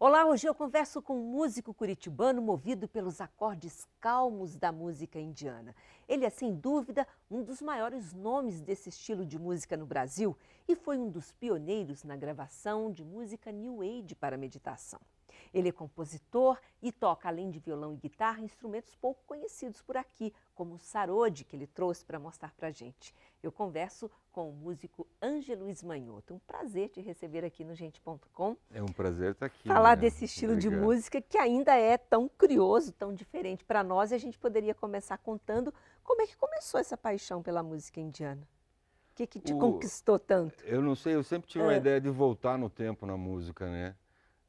Olá, hoje eu converso com um músico curitibano movido pelos acordes calmos da música indiana. Ele é, sem dúvida, um dos maiores nomes desse estilo de música no Brasil e foi um dos pioneiros na gravação de música New Age para meditação. Ele é compositor e toca, além de violão e guitarra, instrumentos pouco conhecidos por aqui, como o sarod, que ele trouxe para mostrar para a gente. Eu converso com o músico Ângelo Ismanhoto. Um prazer te receber aqui no Gente.com. É um prazer estar aqui. Falar desse estilo de Obrigado. música que ainda é tão curioso, tão diferente para nós, e a gente poderia começar contando como é que começou essa paixão pela música indiana. O que te conquistou tanto? Eu não sei, eu sempre tive uma ideia de voltar no tempo na música, né?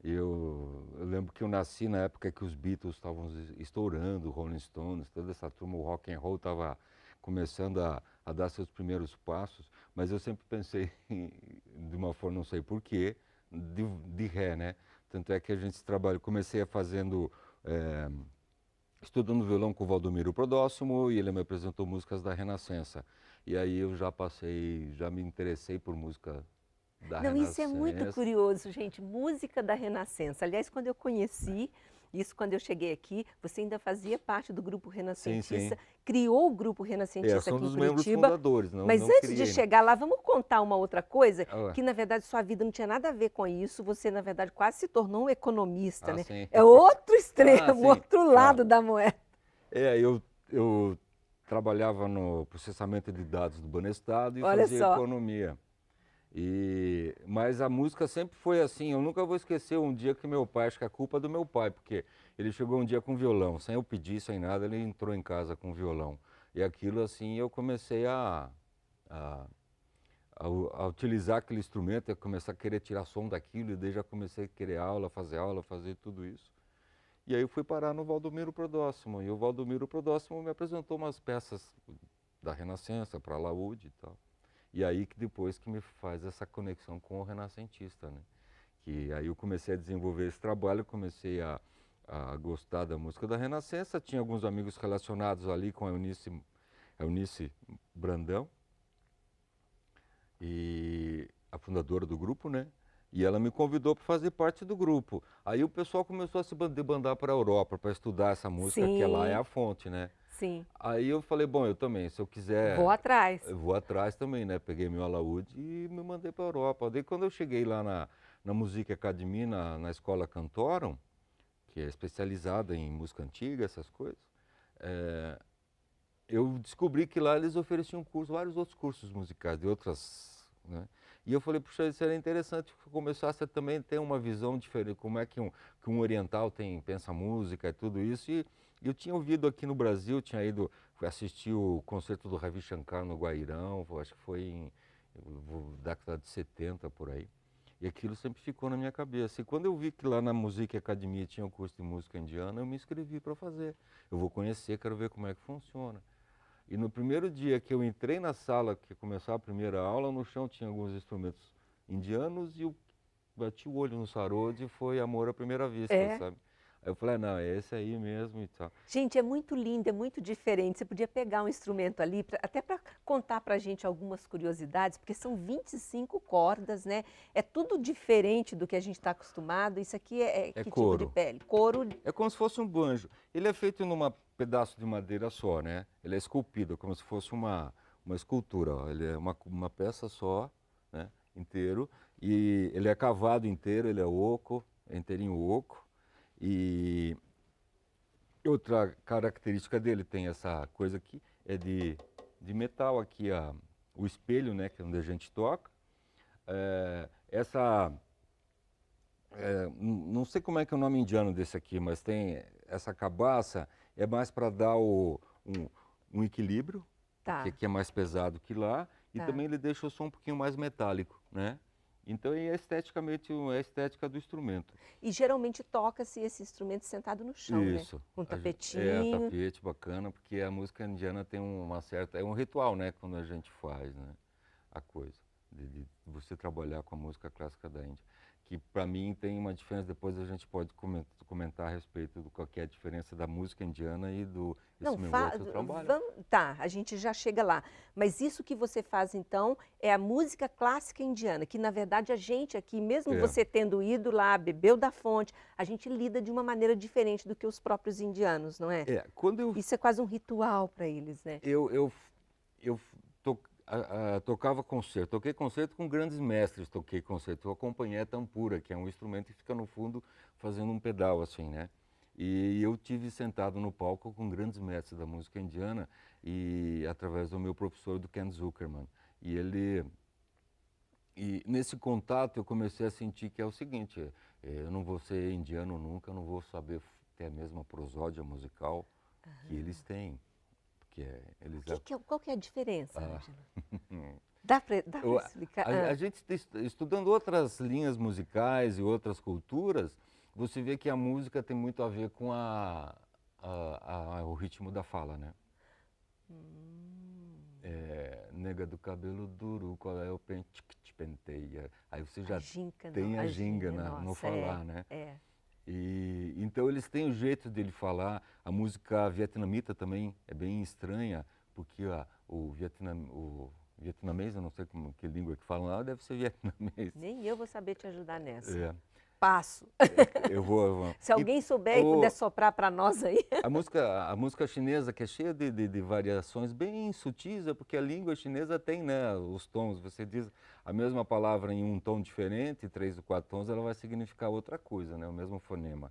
Eu lembro que eu nasci na época que os Beatles estavam estourando, Rolling Stones, toda essa turma, o rock and roll estava começando a dar seus primeiros passos, mas eu sempre pensei, de uma forma, não sei porquê, de ré, né? Tanto é que a gente trabalha, comecei fazendo, estudando violão com o Valdomiro Prodóximo, e ele me apresentou músicas da Renascença. E aí eu já me interessei por música da Não, Renascença. isso é muito curioso, gente. Música da Renascença. Aliás, quando eu conheci, isso quando eu cheguei aqui, você ainda fazia parte do grupo renascentista, Sim. criou o grupo renascentista Sou um aqui em dos membros Curitiba. fundadores, não Mas antes de criei, né? chegar lá, vamos contar uma outra coisa, Ah, que na verdade sua vida não tinha nada a ver com isso. Você, na verdade, quase se tornou um economista, né? sim. É outro extremo, Sim. outro lado da moeda. Eu trabalhava no processamento de dados do Banestado e Olha fazia só. economia. Mas a música sempre foi assim, eu nunca vou esquecer um dia que meu pai, acho que a culpa é do meu pai, porque ele chegou um dia com violão, sem eu pedir, sem nada, ele entrou em casa com violão. E aquilo assim, eu comecei a utilizar aquele instrumento, a começar a querer tirar som daquilo, e daí já comecei a querer aula, fazer tudo isso. E aí eu fui parar no Valdomiro Prodóximo, e o Valdomiro Prodóximo me apresentou umas peças da Renascença para alaúde e tal. E aí que depois que me faz essa conexão com o renascentista, né? Que aí eu comecei a desenvolver esse trabalho, comecei a gostar da música da Renascença, tinha alguns amigos relacionados ali com a Eunice Brandão, e a fundadora do grupo, né? E ela me convidou para fazer parte do grupo. Aí o pessoal começou a se debandar para a Europa para estudar essa música, que lá é a fonte, né? Sim. Aí eu falei, bom, eu também, se eu quiser, Vou atrás. eu vou atrás também, né? Peguei meu alaúde e me mandei para a Europa. Daí quando eu cheguei lá na Music Academy, na escola Cantorum, que é especializada em música antiga, essas coisas, eu descobri que lá eles ofereciam vários outros cursos musicais, de outras, né? E eu falei, puxa, isso era interessante que eu começasse a também ter uma visão diferente, como é que um oriental pensa música e tudo isso. E eu tinha ouvido aqui no Brasil, fui assistir o concerto do Ravi Shankar no Guairão, acho que foi em década de 70, por aí. E aquilo sempre ficou na minha cabeça. E quando eu vi que lá na Music Academy tinha um curso de música indiana, eu me inscrevi para fazer. Eu vou conhecer, quero ver como é que funciona. E no primeiro dia que eu entrei na sala, que começou a primeira aula, no chão tinha alguns instrumentos indianos e eu bati o olho no sarod e foi amor à primeira vista, sabe? Aí eu falei, não, é esse aí mesmo e tal. Gente, é muito lindo, é muito diferente. Você podia pegar um instrumento ali, até para contar para a gente algumas curiosidades, porque são 25 cordas, né? É tudo diferente do que a gente está acostumado. Isso aqui é que tipo de couro. pele? Couro. É como se fosse um banjo. Ele é feito num pedaço de madeira só, né? Ele é esculpido, como se fosse uma escultura. Ó. Ele é uma peça só, né? Inteiro. E ele é cavado inteiro, ele é oco, é inteirinho oco. E outra característica dele tem essa coisa aqui, é de metal aqui, o espelho, né? Que é onde a gente toca. Não sei como é que é o nome indiano desse aqui, mas tem essa cabaça, é mais para dar um equilíbrio, Tá. que aqui é mais pesado que lá, e Tá. também ele deixa o som um pouquinho mais metálico, né? Então é esteticamente a estética do instrumento. E geralmente toca-se esse instrumento sentado no chão, Isso. né? Com um É, tapetinho. tapete bacana, porque a música indiana tem uma certa, é um ritual, né, quando a gente faz, né, a coisa, de você trabalhar com a música clássica da Índia. que para mim tem uma diferença. Depois a gente pode comentar a respeito do qual que é a diferença da música indiana e Não, esse meu outro trabalho. tá, a gente já chega lá. Mas isso que você faz, então, é a música clássica indiana, que, na verdade, a gente aqui, mesmo você tendo ido lá, bebeu da fonte, a gente lida de uma maneira diferente do que os próprios indianos, não é? Isso é quase um ritual para eles, né? Eu tocava concerto, toquei concerto com grandes mestres, toquei concerto, eu acompanhei a tampura, que é um instrumento que fica no fundo fazendo um pedal assim, né? E eu tive sentado no palco com grandes mestres da música indiana e através do meu professor, do Ken Zuckerman. E nesse contato eu comecei a sentir que é o seguinte, eu não vou ser indiano nunca, eu não vou saber ter a mesma prosódia musical que eles têm. Qual que é a diferença, Ângelo? Dá para explicar? A gente estudando outras linhas musicais e outras culturas, você vê que a música tem muito a ver com o ritmo da fala, né? Nega do cabelo duro, qual é o pente que te penteia? Aí você já tem a ginga no falar, né? E então eles têm o jeito dele falar. A música vietnamita também é bem estranha, porque o vietnamês, eu não sei que língua que falam lá, deve ser vietnamês. Nem eu vou saber te ajudar nessa. É. Passo. Eu vou. Se alguém souber e puder soprar para nós aí. A música chinesa, que é cheia de variações bem sutis, é porque a língua chinesa tem, né, os tons. Você diz a mesma palavra em um tom diferente, 3 ou 4 tons, ela vai significar outra coisa, né, o mesmo fonema,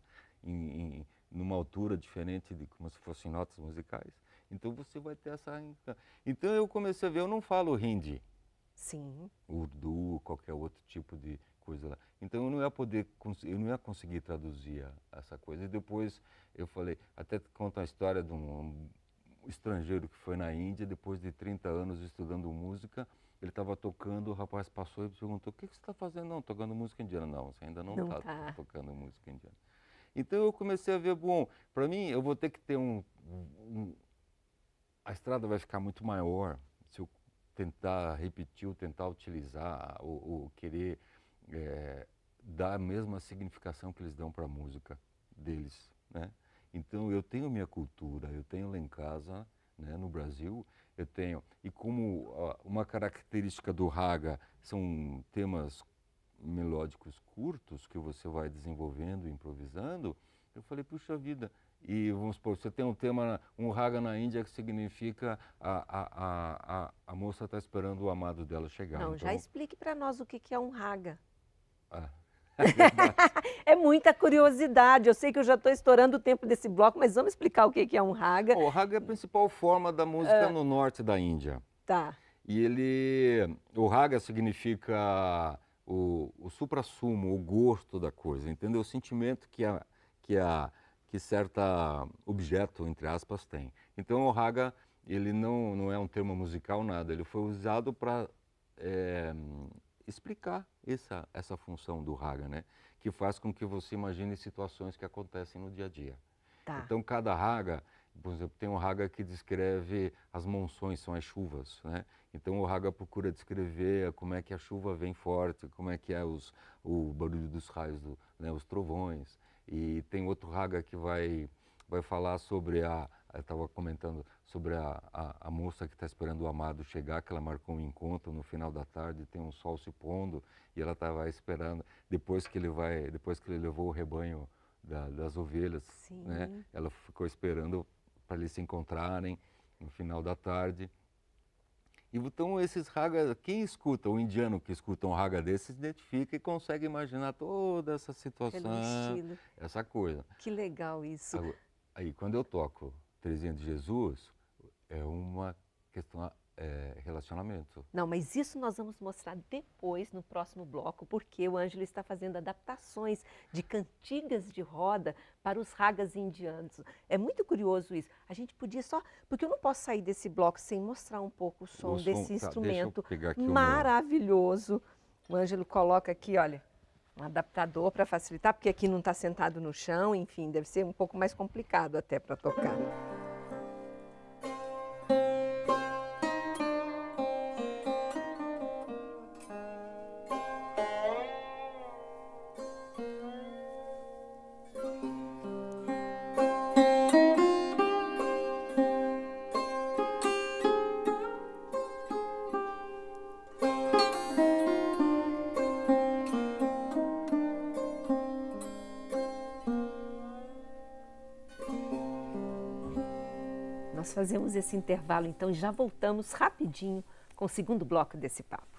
numa altura diferente, como se fossem notas musicais. Então você vai ter essa... Então eu comecei a ver, eu não falo hindi. Sim. Urdu, qualquer outro tipo de coisa lá. Então eu não ia conseguir traduzir essa coisa. E depois eu falei, até conto a história de um estrangeiro que foi na Índia, depois de 30 anos estudando música, ele estava tocando, o rapaz passou e perguntou, o que você está fazendo? Não, tocando música indiana. Não, você ainda não está tocando música indiana. Então eu comecei a ver, bom, para mim eu vou ter que ter a estrada vai ficar muito maior se eu tentar repetir, ou tentar utilizar, ou querer dar a mesma significação que eles dão para a música deles, né? Então eu tenho minha cultura, eu tenho lá em casa, né, no Brasil, eu tenho, e como uma característica do raga são temas melódicos curtos que você vai desenvolvendo, improvisando, eu falei, puxa vida, e vamos supor, você tem um raga na Índia que significa a moça está esperando o amado dela chegar. Não, então, já explique para nós o que é um raga. É é muita curiosidade, eu sei que eu já estou estourando o tempo desse bloco, mas vamos explicar o que é um raga. O raga é a principal forma da música no norte da Índia. Tá. E o raga significa o suprassumo, o gosto da coisa, entendeu? O sentimento que certa objeto, entre aspas, tem. Então o raga, ele não é um termo musical, nada, ele foi usado para explicar essa função do raga, né? Que faz com que você imagine situações que acontecem no dia a dia. Tá. Então cada raga, por exemplo, tem um raga que descreve as monções, são as chuvas, né? Então o raga procura descrever como é que a chuva vem forte, como é que é o barulho dos raios, né, os trovões. E tem outro raga que vai falar sobre eu estava comentando sobre a moça que está esperando o amado chegar, que ela marcou um encontro no final da tarde, tem um sol se pondo e ela estava esperando, depois que ele levou o rebanho das ovelhas, né? Ela ficou esperando para eles se encontrarem no final da tarde. E então esses ragas, quem escuta, o indiano que escuta um raga desse, se identifica e consegue imaginar toda essa situação, essa coisa. Que legal isso. Aí quando eu toco Terezinha de Jesus, é uma questão relacionamento. Não, mas isso nós vamos mostrar depois, no próximo bloco, porque o Ângelo está fazendo adaptações de cantigas de roda para os ragas indianos. É muito curioso isso. A gente podia só... Porque eu não posso sair desse bloco sem mostrar um pouco o som desse instrumento maravilhoso. O Ângelo coloca aqui, olha, um adaptador para facilitar, porque aqui não está sentado no chão, enfim, deve ser um pouco mais complicado até para tocar. Nós fazemos esse intervalo então e já voltamos rapidinho com o segundo bloco desse papo.